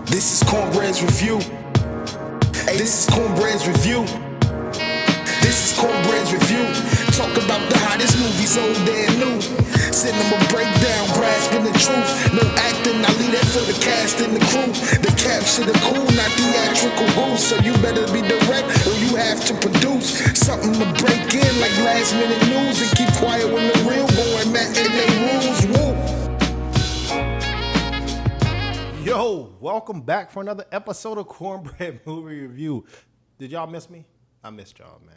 This is Cornbread's review. Hey, this is Cornbread's review. This is Cornbread's review. Talk about the hottest movies, old and new. Cinema breakdown, grasping the truth. No acting, I leave that for the cast and the crew. The capture the cool, not theatrical goose. So you better be direct or you have to produce something to break in like last minute news and keep quiet when the real boy Matt and they rules. Woo. Yo, welcome back for another episode of Cornbread Movie Review. Did y'all miss me? I missed y'all, man.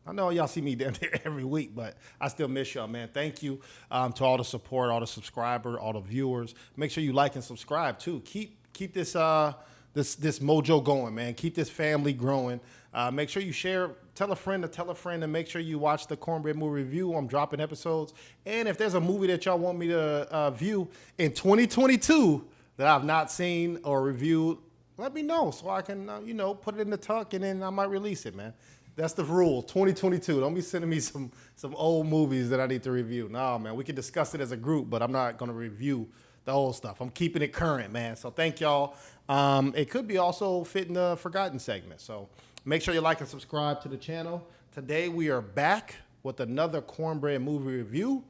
I know y'all see me down there every week, but I still miss y'all, man. Thank you to all the support, all the subscribers, all the viewers. Make sure you like and subscribe too. Keep this this mojo going, man. Keep this family growing. Make sure you share, tell a friend to tell a friend, and make sure you watch the Cornbread Movie Review. I'm dropping episodes, and if there's a movie that y'all want me to view in 2022 that I've not seen or reviewed, let me know so I can put it in the tuck, and then I might release it, man. That's the rule, 2022. Don't be sending me some old movies that I need to review. No, man, we can discuss it as a group, but I'm not going to review the old stuff. I'm keeping it current, man. So thank y'all. It could be also fit in the forgotten segment. So make sure you like and subscribe to the channel. Today we are back with another Cornbread Movie Review.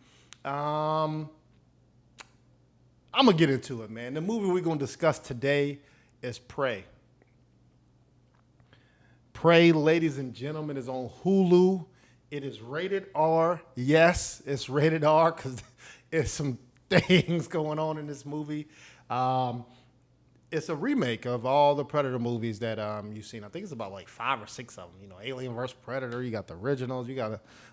I'm going to get into it, man. The movie we're going to discuss today is Prey. Prey, ladies and gentlemen, is on Hulu. It is rated R. Yes, it's rated R because there's some things going on in this movie. It's a remake of all the Predator movies that you've seen. I think it's about like 5 or 6 of them. Alien vs. Predator. You got the originals.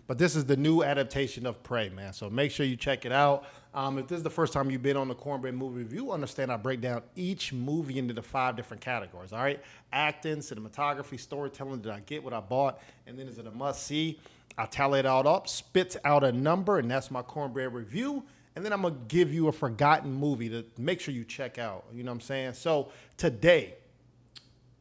But this is the new adaptation of Prey, man. So make sure you check it out. If this is the first time you've been on the Cornbread Movie Review, understand I break down each movie into the 5 different categories. All right, acting, cinematography, storytelling. Did I get what I bought? And then is it a must see? I tally it all up, spits out a number, and that's my Cornbread Review. And then I'm going to give you a forgotten movie to make sure you check out. You know what I'm saying? So today,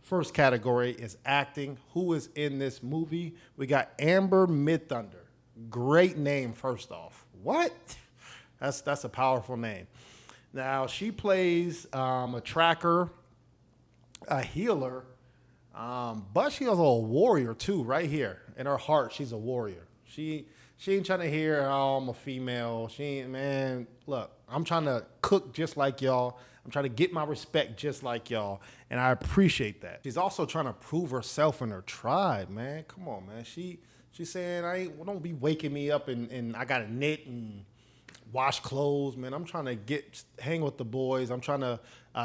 first category is acting. Who is in this movie? We got Amber Midthunder. Great name, first off. What? That's a powerful name. Now, she plays a tracker, a healer, but she also a warrior, too, right here. In her heart, she's a warrior. She ain't trying to hear, oh, I'm a female. She ain't, man, look, I'm trying to cook just like y'all. I'm trying to get my respect just like y'all, and I appreciate that. She's also trying to prove herself in her tribe, man. Come on, man. She's saying, don't be waking me up and I got to knit and wash clothes, man. I'm trying to hang with the boys. I'm trying to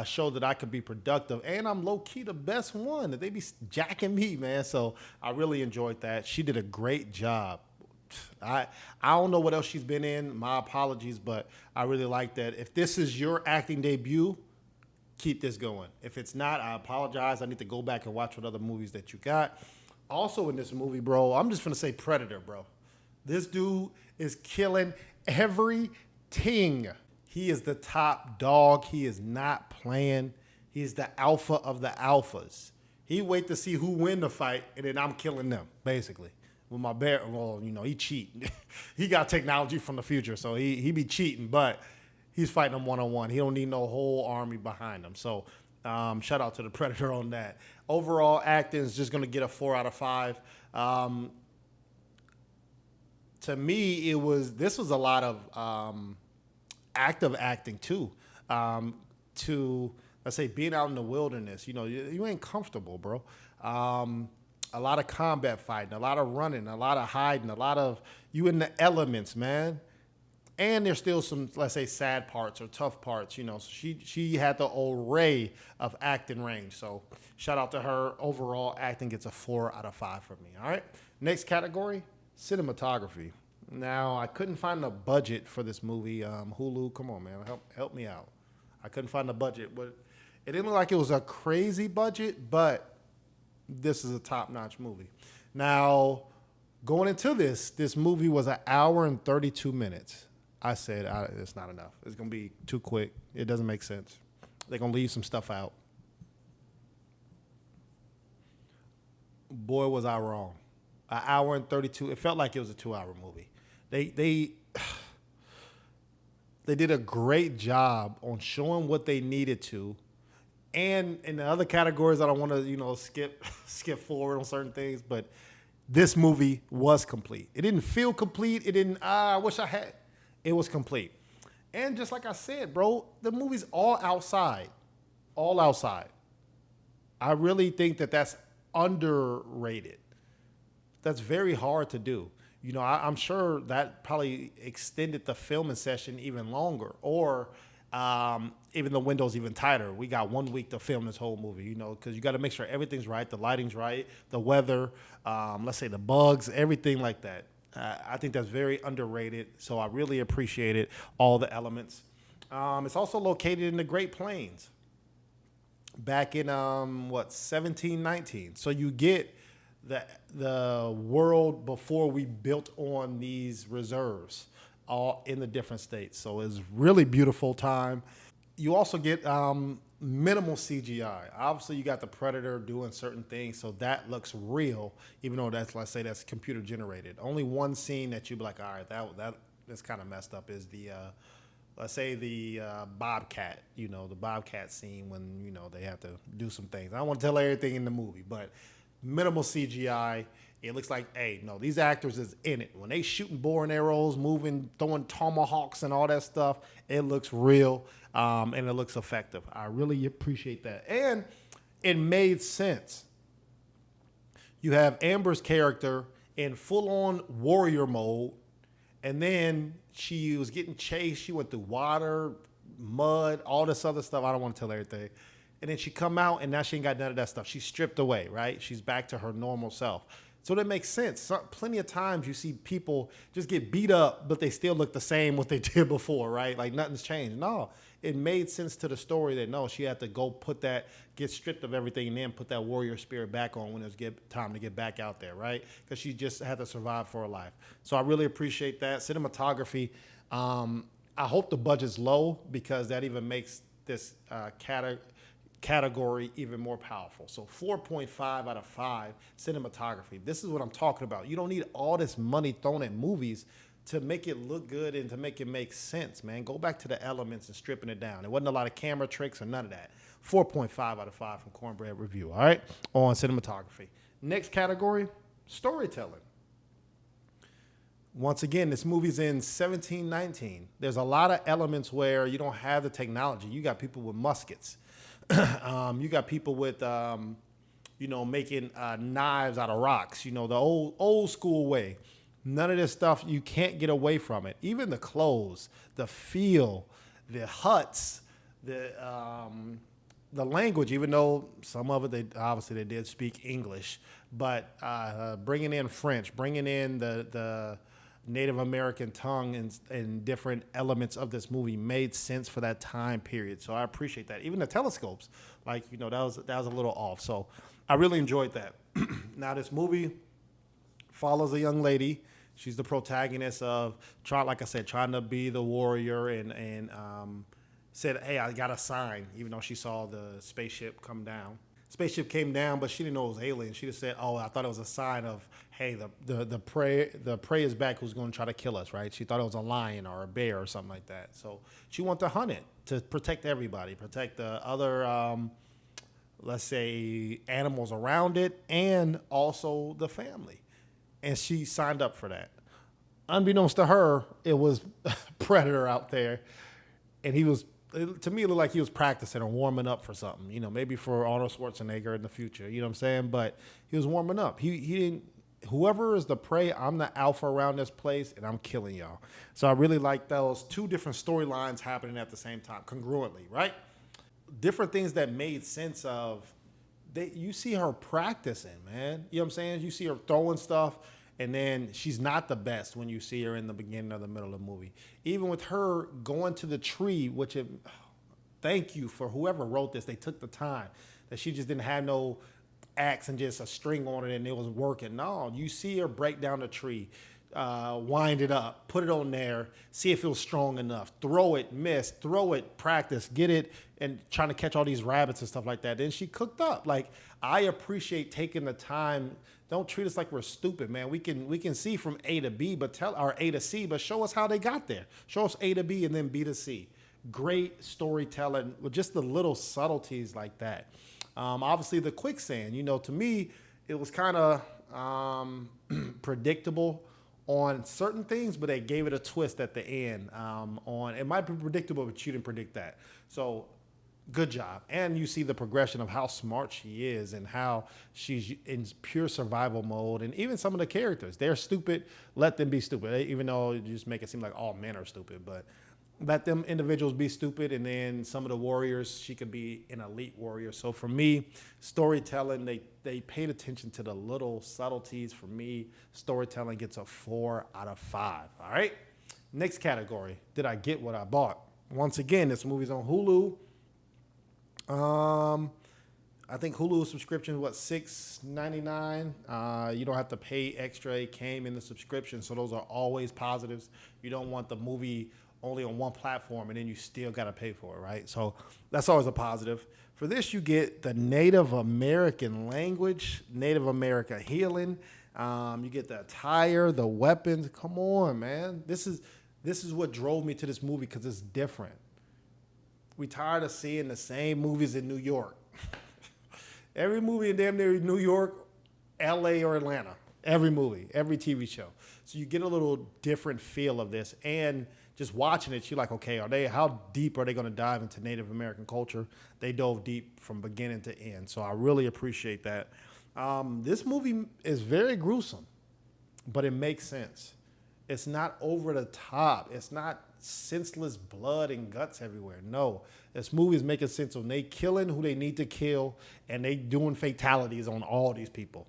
show that I could be productive, and I'm low-key the best one. That they be jacking me, man. So I really enjoyed that. She did a great job. I don't know what else she's been in. My apologies, but I really like that. If this is your acting debut, keep this going. If it's not, I apologize. I need to go back and watch what other movies that you got. Also in this movie, bro, I'm just going to say Predator, bro. This dude is killing everything. He is the top dog. He is not playing. He's the alpha of the alphas. He wait to see who win the fight, and then I'm killing them, basically. With my bear, well, he cheat. He got technology from the future, so he be cheating, but he's fighting them one-on-one. He don't need no whole army behind him. So shout out to the Predator on that. Overall, acting is just going to get a 4 out of 5. To me, this was a lot of active acting too. To, let's say, being out in the wilderness, you ain't comfortable, bro. A lot of combat fighting, a lot of running, a lot of hiding, a lot of you in the elements, man. And there's still some, let's say, sad parts or tough parts, So she had the array of acting range. So shout out to her. Overall, acting gets a 4 out of 5 for me. All right. Next category, cinematography. Now, I couldn't find the budget for this movie. Hulu, come on, man, help me out. I couldn't find the budget, but it didn't look like it was a crazy budget, but this is a top-notch movie. Now, going into this movie was 1 hour and 32 minutes. I said, it's not enough. It's going to be too quick. It doesn't make sense. They're going to leave some stuff out. Boy, was I wrong. 1 hour and 32. It felt like it was a 2-hour movie. They did a great job on showing what they needed to And in the other categories, I don't want to, skip forward on certain things, but this movie was complete. It didn't feel complete. It didn't, I wish I had. It was complete. And just like I said, bro, the movie's all outside. All outside. I really think that that's underrated. That's very hard to do. I'm sure that probably extended the filming session even longer, or even the window's even tighter. We got 1 week to film this whole movie, because you got to make sure everything's right, the lighting's right, the weather, let's say the bugs, everything like that. I think that's very underrated, so I really appreciate it, all the elements. It's also located in the Great Plains back in, 1719. So you get the world before we built on these reserves, all in the different states. So it's really beautiful time. You also get minimal CGI. Obviously, you got the Predator doing certain things, so that looks real, even though that's computer generated. Only one scene that you'd be like, all right, that's kind of messed up is the let's say the Bobcat, the Bobcat scene when, they have to do some things. I don't want to tell everything in the movie, but minimal CGI. It looks like, hey, no, these actors is in it. When they shooting bow and arrows, moving, throwing tomahawks and all that stuff, it looks real, and it looks effective. I really appreciate that. And it made sense. You have Amber's character in full-on warrior mode, and then she was getting chased. She went through water, mud, all this other stuff. I don't want to tell everything. And then she come out, and now she ain't got none of that stuff. She's stripped away, right? She's back to her normal self. So that makes sense. Plenty of times you see people just get beat up, but they still look the same what they did before, right? Like nothing's changed. No, it made sense to the story that no, she had to go get stripped of everything and then put that warrior spirit back on when it was time to get back out there, right? Because she just had to survive for her life. So I really appreciate that. Cinematography, I hope the budget's low because that even makes this category even more powerful. So 4.5 out of 5 cinematography. This is what I'm talking about. You don't need all this money thrown at movies to make it look good and to make it make sense, man. Go back to the elements and stripping it down. There wasn't a lot of camera tricks or none of that. 4.5 out of 5 from Cornbread Review, all right, on cinematography. Next category, storytelling. Once again, this movie's in 1719. There's a lot of elements where you don't have the technology. You got people with muskets. You got people with, making knives out of rocks, the old school way. None of this stuff, you can't get away from it. Even the clothes, the feel, the huts, the language, even though some of it, they did speak English, but bringing in French, bringing in the Native American tongue and different elements of this movie made sense for that time period. So I appreciate that. Even the telescopes, that was a little off. So I really enjoyed that. Now this movie follows a young lady. She's the protagonist of trying to be the warrior and said, hey, I got a sign, even though she saw the spaceship come down. Spaceship came down, but she didn't know it was aliens. She just said, "Oh, I thought it was a sign of, hey, the prey is back. Who's going to try to kill us?" Right? She thought it was a lion or a bear or something like that. So she wanted to hunt it to protect everybody, protect the other, let's say, animals around it, and also the family. And she signed up for that. Unbeknownst to her, it was a predator out there, and to me, it looked like he was practicing or warming up for something, maybe for Arnold Schwarzenegger in the future, you know what I'm saying? But he was warming up. He didn't, whoever is the prey, I'm the alpha around this place, and I'm killing y'all. So I really like those two different storylines happening at the same time, congruently, right? Different things that made sense of, you see her practicing, man. You know what I'm saying? You see her throwing stuff, and then she's not the best when you see her in the beginning or the middle of the movie. Even with her going to the tree, thank you for whoever wrote this. They took the time that she just didn't have no axe and just a string on it and it was working. No, you see her break down the tree, wind it up, put it on there, see if it was strong enough, throw it, miss, throw it, practice, get it, and trying to catch all these rabbits and stuff like that. Then she cooked up. I appreciate taking the time. Don't treat us like we're stupid, man. We can see from A to B, or A to C, but show us how they got there. Show us A to B and then B to C. great storytelling with just the little subtleties like that. Obviously, the quicksand, to me, it was kind of predictable on certain things, but they gave it a twist at the end. On it might be predictable, but you didn't predict that. So good job. And you see the progression of how smart she is and how she's in pure survival mode. And even some of the characters, they're stupid. Let them be stupid, even though you just make it seem like all men are stupid. But let them individuals be stupid. And then some of the warriors, she could be an elite warrior. So for me, storytelling, they paid attention to the little subtleties. For me, storytelling gets a 4 out of 5. All right. Next category. Did I get what I bought? Once again, this movie's on Hulu. I think Hulu subscription is $6.99. You don't have to pay extra. It came in the subscription, so those are always positives. You don't want the movie only on one platform and then you still got to pay for it, right? So that's always a positive. For this, you get the Native American language, Native American healing. You get the attire, the weapons. Come on, man. This is what drove me to this movie because it's different. We tired of seeing the same movies in New York. Every movie in damn near New York, LA, or Atlanta. Every movie, every TV show. So you get a little different feel of this. And just watching it, you're like, okay, how deep are they going to dive into Native American culture? They dove deep from beginning to end. So I really appreciate that. This movie is very gruesome, but it makes sense. It's not over the top. It's not senseless blood and guts everywhere. No, this movie is making sense of they killing who they need to kill, and they doing fatalities on all these people,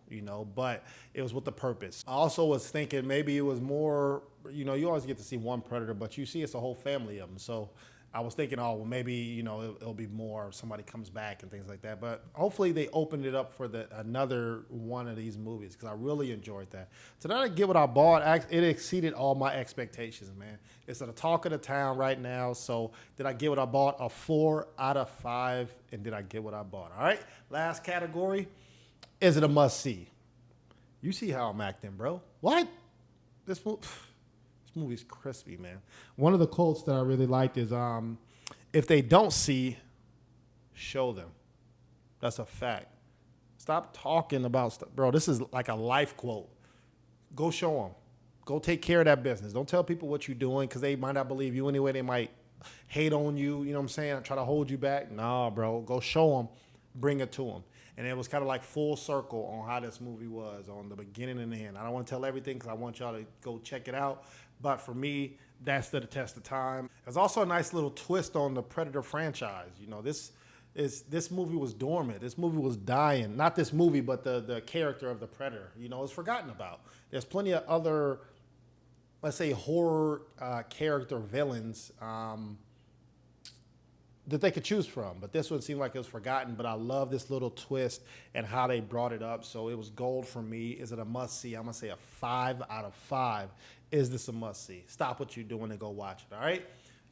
but it was with the purpose. I also was thinking maybe it was more, you always get to see one predator, but you see it's a whole family of them. So I was thinking, maybe, it'll be more, somebody comes back and things like that. But hopefully they opened it up for another one of these movies because I really enjoyed that. Tonight, I get what I bought. It exceeded all my expectations, man. It's the talk of the town right now. So did I get what I bought? A 4 out of 5. And did I get what I bought? All right. Last category. Is it a must-see? You see how I'm acting, bro. What? This movie's crispy, man. One of the quotes that I really liked is, if they don't see, show them. That's a fact. Stop talking about stuff. Bro, this is like a life quote. Go show them. Go take care of that business. Don't tell people what you're doing because they might not believe you anyway. They might hate on you, you know what I'm saying? Try to hold you back. Nah, bro. Go show them. Bring it to them. And it was kind of like full circle on how this movie was on the beginning and the end. I don't want to tell everything because I want y'all to go check it out. But for me, that's the test of time. There's also a nice little twist on the Predator franchise. This movie was dormant. This movie was dying. Not this movie, but the character of the Predator. It's forgotten about. There's plenty of other, let's say, horror character villains that they could choose from. But this one seemed like it was forgotten. But I love this little twist and how they brought it up. So it was gold for me. Is it a must-see? I'm going to say a 5 out of 5. Is this a must-see? Stop what you're doing and go watch it, all right?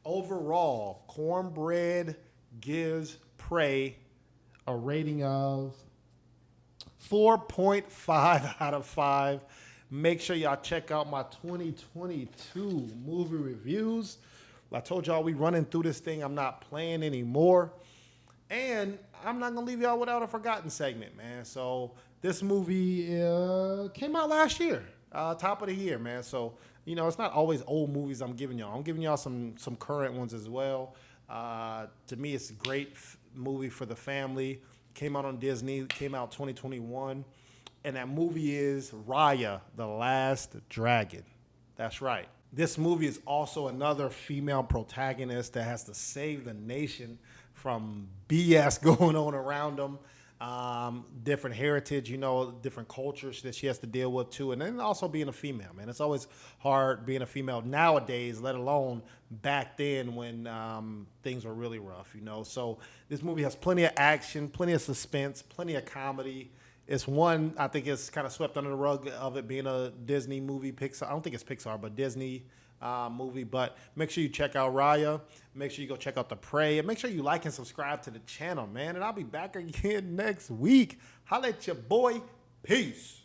Overall, Cornbread gives Prey a rating of 4.5 out of 5. Make sure y'all check out my 2022 movie reviews. I told y'all we running through this thing. I'm not playing anymore. And I'm not going to leave y'all without a forgotten segment, man. So this movie came out last year, top of the year, man. So, it's not always old movies I'm giving y'all. I'm giving y'all some current ones as well. To me, it's a great movie for the family. Came out on Disney. Came out 2021. And that movie is Raya, the Last Dragon. That's right. This movie is also another female protagonist that has to save the nation from BS going on around them. Different heritage, different cultures that she has to deal with too. And then also being a female, man. It's always hard being a female nowadays, let alone back then when things were really rough, So this movie has plenty of action, plenty of suspense, plenty of comedy. It's one, I think it's kind of swept under the rug of it being a Disney movie, Pixar. I don't think it's Pixar, but Disney movie. But make sure you check out Raya. Make sure you go check out The Prey. And make sure you like and subscribe to the channel, man. And I'll be back again next week. Holla at your boy. Peace.